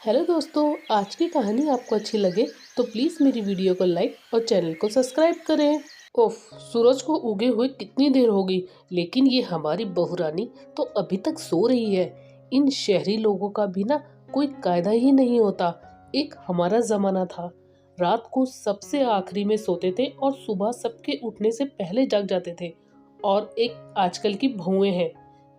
Hello दोस्तों, आज की कहानी आपको अच्छी लगे तो प्लीज़ मेरी वीडियो को लाइक और चैनल को सब्सक्राइब करें। ओफ, सूरज को उगे हुए कितनी देर हो गई, लेकिन ये हमारी बहू रानी तो अभी तक सो रही है। इन शहरी लोगों का भी ना कोई कायदा ही नहीं होता। एक हमारा ज़माना था, रात को सबसे आखिरी में सोते थे और सुबह सबके उठने से पहले जग जाते थे। और एक आजकल की बहुएं हैं,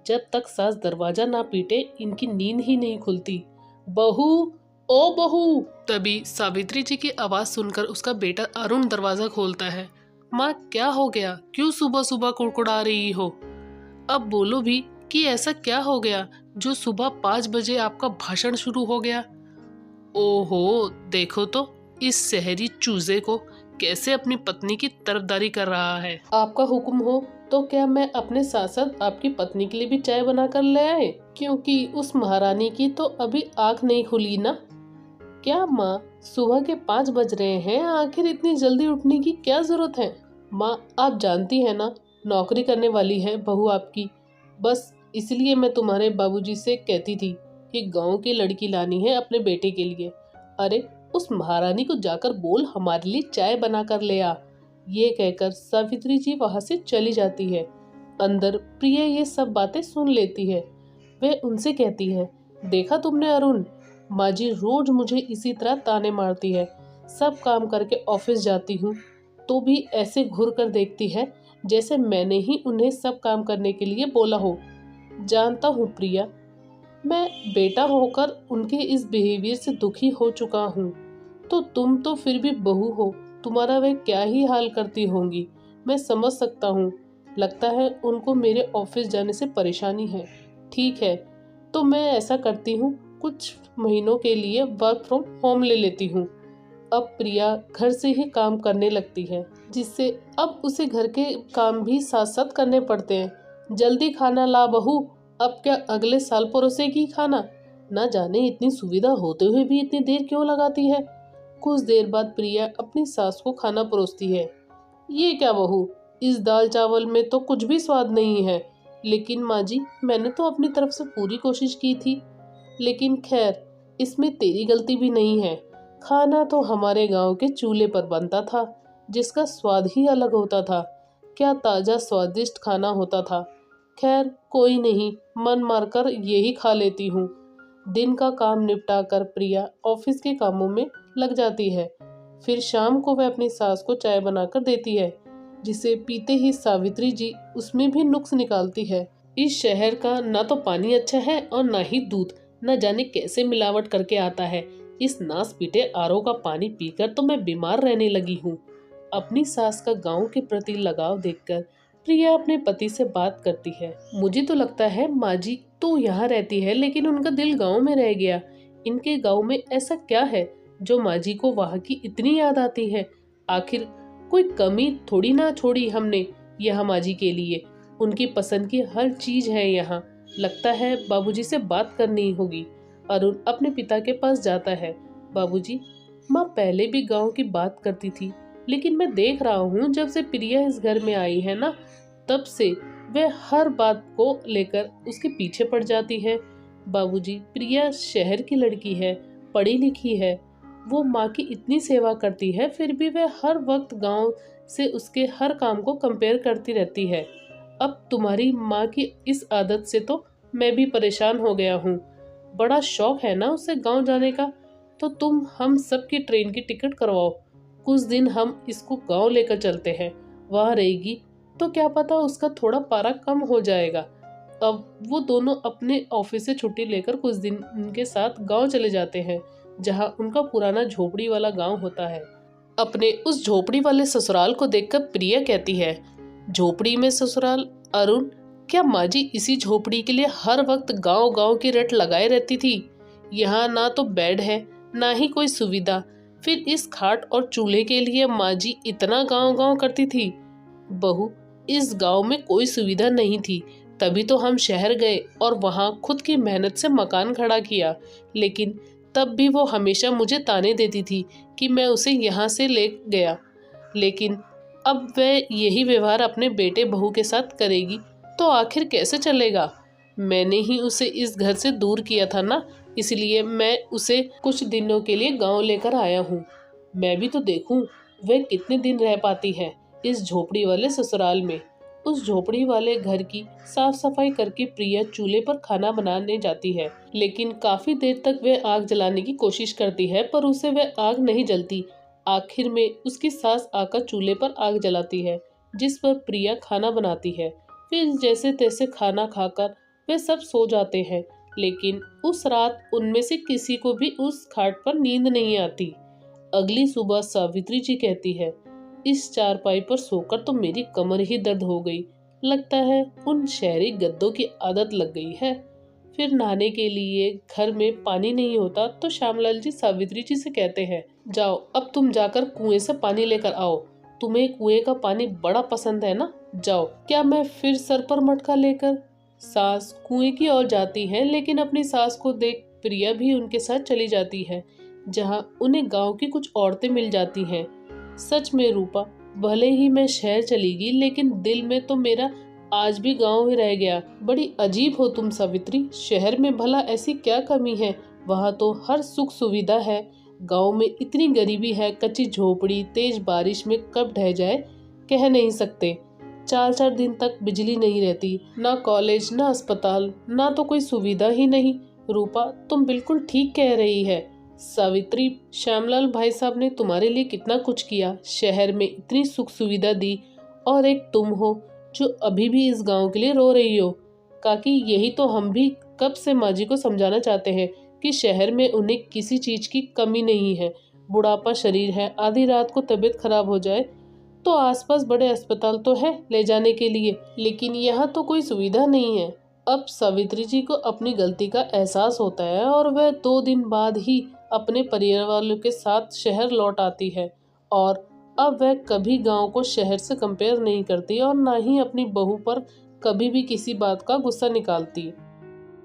जब तक सास दरवाज़ा ना पीटे इनकी नींद ही नहीं खुलती। बहू, ओ बहू। तभी सावित्री जी की आवाज सुनकर उसका बेटा अरुण दरवाजा खोलता है। माँ, क्या हो गया? क्यों सुबह सुबह कुड़कुड़ा रही हो? अब बोलो भी कि ऐसा क्या हो गया जो सुबह 5 बजे आपका भाषण शुरू हो गया? ओहो, देखो तो इस शहरी चूजे को कैसे अपनी पत्नी की तरफदारी कर रहा है। आपका हुक्म हो तो क्या मैं अपने साथ साथ आपकी पत्नी के लिए भी चाय बना कर ले आए? क्योंकि उस महारानी की तो अभी आंख नहीं खुली ना। क्या माँ, सुबह के 5 बज रहे हैं, आखिर इतनी जल्दी उठने की क्या जरूरत है? माँ, आप जानती है ना, नौकरी करने वाली है बहू आपकी। बस इसलिए मैं तुम्हारे बाबूजी से कहती थी कि गांव की लड़की लानी है अपने बेटे के लिए। अरे, उस महारानी को जाकर बोल हमारे लिए चाय बना कर ले आ। ये कहकर सावित्री जी वहां से चली जाती है। अंदर प्रिया ये सब बातें सुन लेती है। वह उनसे कहती है, देखा तुमने अरुण, माँ जी रोज मुझे इसी तरह ताने मारती है। सब काम करके ऑफिस जाती हूँ तो भी ऐसे घूर कर देखती है जैसे मैंने ही उन्हें सब काम करने के लिए बोला हो। जानता हूँ प्रिया, मैं बेटा होकर उनके इस बिहेवियर से दुखी हो चुका हूँ, तो तुम तो फिर भी बहू हो, तुम्हारा वे क्या ही हाल करती होंगी। मैं समझ सकता हूँ, लगता है उनको मेरे ऑफिस जाने से परेशानी है। ठीक है, तो मैं ऐसा करती हूँ, कुछ महीनों के लिए वर्क फ्रॉम होम ले लेती हूँ। अब प्रिया घर से ही काम करने लगती है, जिससे अब उसे घर के काम भी साथ साथ करने पड़ते हैं। जल्दी खाना ला बहू, अब क्या अगले साल परोसेगी खाना? ना जाने इतनी सुविधा होते हुए भी इतनी देर क्यों लगाती है। कुछ देर बाद प्रिया अपनी सास को खाना परोसती है। ये क्या बहू, इस दाल चावल में तो कुछ भी स्वाद नहीं है। लेकिन माँ जी, मैंने तो अपनी तरफ से पूरी कोशिश की थी। लेकिन खैर, इसमें तेरी गलती भी नहीं है। खाना तो हमारे गांव के चूल्हे पर बनता था, जिसका स्वाद ही अलग होता था। क्या ताज़ा स्वादिष्ट खाना होता था। खैर कोई नहीं, मन मारकर यही खा लेती हूँ। दिन का काम निपटा कर प्रिया ऑफिस के कामों में लग जाती है। फिर शाम को वह अपनी सास को चाय बनाकर देती है, जिसे पीते ही सावित्री जी उसमें भी नुक्स निकालती है। इस शहर का ना तो पानी अच्छा है और ना ही दूध, न जाने कैसे मिलावट करके आता है। इस नास पीटे आरओ का पानी पीकर तो मैं बीमार रहने लगी हूँ। अपनी सास का गांव के प्रति लगाव देखकर प्रिया अपने पति से बात करती है। मुझे तो लगता है माँ जी तो यहाँ रहती है, लेकिन उनका दिल गांव में रह गया। इनके गांव में ऐसा क्या है जो माँ जी को वहाँ की इतनी याद आती है? आखिर कोई कमी थोड़ी ना छोड़ी हमने यहाँ माँ जी के लिए। उनकी पसंद की हर चीज है यहाँ। लगता है बाबूजी से बात करनी होगी। अरुण अपने पिता के पास जाता है। बाबूजी, माँ पहले भी गांव की बात करती थी, लेकिन मैं देख रहा हूँ जब से प्रिया इस घर में आई है ना, तब से वह हर बात को लेकर उसके पीछे पड़ जाती है। बाबूजी, प्रिया शहर की लड़की है, पढ़ी लिखी है, वो माँ की इतनी सेवा करती है, फिर भी वह हर वक्त गांव से उसके हर काम को कंपेयर करती रहती है। अब तुम्हारी माँ की इस आदत से तो मैं भी परेशान हो गया हूँ। बड़ा शौक है ना उसे गांव जाने का, तो तुम हम सब की ट्रेन की टिकट करवाओ। कुछ दिन हम इसको गांव लेकर चलते हैं, वहाँ रहेगी तो क्या पता उसका थोड़ा पारा कम हो जाएगा। अब वो दोनों अपने ऑफिस से छुट्टी लेकर कुछ दिन उनके साथ गांव चले जाते हैं, जहाँ उनका पुराना झोपड़ी वाला गांव होता है। अपने उस झोपड़ी वाले ससुराल को देखकर प्रिया कहती है, झोपड़ी में ससुराल? अरुण, क्या माँ जी इसी झोपड़ी के लिए हर वक्त गांव गांव की रट लगाए रहती थी? यहाँ ना तो बेड है, ना ही कोई सुविधा, फिर इस खाट और चूल्हे के लिए माँ जी इतना गांव गांव करती थी। बहू, इस गांव में कोई सुविधा नहीं थी, तभी तो हम शहर गए और वहाँ खुद की मेहनत से मकान खड़ा किया। लेकिन तब भी वो हमेशा मुझे ताने देती थी कि मैं उसे यहाँ से ले गया। लेकिन अब वह यही व्यवहार अपने बेटे बहू के साथ करेगी तो आखिर कैसे चलेगा? मैंने ही उसे इस घर से दूर किया था ना, इसलिए मैं उसे कुछ दिनों के लिए गांव लेकर आया हूँ। मैं भी तो देखूं वह कितने दिन रह पाती है इस झोपड़ी वाले ससुराल में। उस झोपड़ी वाले घर की साफ सफाई करके प्रिया चूल्हे पर खाना बनाने जाती है, लेकिन काफी देर तक वह आग जलाने की कोशिश करती है पर उसे वह आग नहीं जलती। आखिर में उसकी सास आकर चूल्हे पर आग जलाती है, जिस पर प्रिया खाना बनाती है। फिर जैसे तैसे खाना खाकर वे सब सो जाते हैं, लेकिन उस रात उनमें से किसी को भी उस खाट पर नींद नहीं आती। अगली सुबह सावित्री जी कहती है, इस चारपाई पर सोकर तो मेरी कमर ही दर्द हो गई। लगता है उन शहरी गद्दों की आदत लग गई है। फिर नहाने के लिए घर में पानी नहीं होता तो श्यामलाल जी सावित्री जी से कहते हैं, जाओ अब तुम जाकर कुएं से पानी लेकर आओ। तुम्हें कुएं का पानी बड़ा पसंद है ना, जाओ। क्या मैं फिर सर पर मटका लेकर सास कुएं की ओर जाती है, लेकिन अपनी सास को देख प्रिया भी उनके साथ चली जाती है, जहां उन्हें गांव की कुछ औरतें मिल जाती हैं। सच में रूपा, भले ही मैं शहर चली गई लेकिन दिल में तो मेरा आज भी गांव ही रह गया। बड़ी अजीब हो तुम सावित्री, शहर में भला ऐसी क्या कमी है, वहां तो हर सुख सुविधा है। गांव में इतनी गरीबी है, कच्ची झोपड़ी तेज बारिश में कब ढह जाए कह नहीं सकते। 4-4 दिन तक बिजली नहीं रहती, ना कॉलेज ना अस्पताल, ना तो कोई सुविधा ही नहीं। रूपा तुम बिल्कुल ठीक कह रही है सावित्री, श्यामलाल भाई साहब ने तुम्हारे लिए कितना कुछ किया, शहर में इतनी सुख सुविधा दी, और एक तुम हो जो अभी भी इस गांव के लिए रो रही हो। काकी यही तो हम भी कब से माँ जी को समझाना चाहते हैं कि शहर में उन्हें किसी चीज की कमी नहीं है। बुढ़ापा शरीर है, आधी रात को तबीयत खराब हो जाए तो आसपास बड़े अस्पताल तो है ले जाने के लिए, लेकिन यहाँ तो कोई सुविधा नहीं है। अब सावित्री जी को अपनी गलती का एहसास होता है और वह 2 दिन बाद ही अपने परिवार वालों के साथ शहर लौट आती है। और अब वह कभी गांव को शहर से कंपेयर नहीं करती और ना ही अपनी बहू पर कभी भी किसी बात का गुस्सा निकालती।